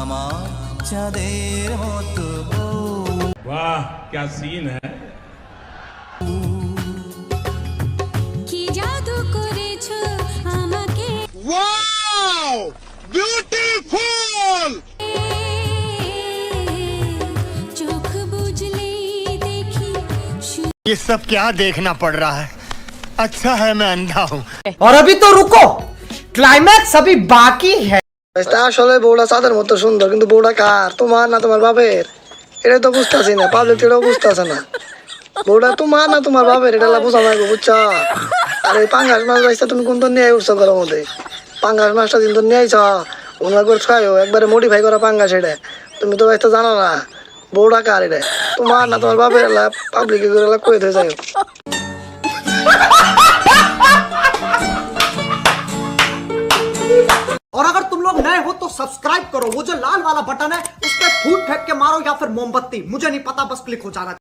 আমার চাঁদের মতো वाह क्या सीन है কি জাদু করেছো আমাকে ওয়াও বিউটিফুল চোখ বুঝলে দেখি ये सब क्या देखना पड़ रहा है अच्छा है मैं अंधा हूँ और अभी तो रुको क्लाइमैक्स अभी बाकी है তা আসলে বউটা চাঁদের মতো সুন্দর, কিন্তু বউটা কার, তোমার না তোমার বাপের? এটা তো বুঝতেছি না, পাবলিক এটাও বুঝতেছে না। বউটা তোমার না তোমার বাপের, এটা বোঝা লাগবে, বুঝছো? আর এই পাঙ্গাস মাছ বাইসা তুমি কোন তো নিয়ে উঠছো ঘরের মধ্যে? পাঙ্গাস মাছটা দিন তো নিয়ে আইছ, ওনার করে খাইও, একবারে মডিফাই করা পাঙ্গাস এটা। তুমি তো বাইসা জানো না বউটা কার, এটা তোমার না তোমার বাপের, পাবলিক করে কয়ে ধরে যাই। और अगर तुम लोग नए हो तो सब्सक्राइब करो, वो जो लाल वाला बटन है उस पर फूट फेंक के मारो या फिर मोमबत्ती, मुझे नहीं पता, बस क्लिक हो जाना।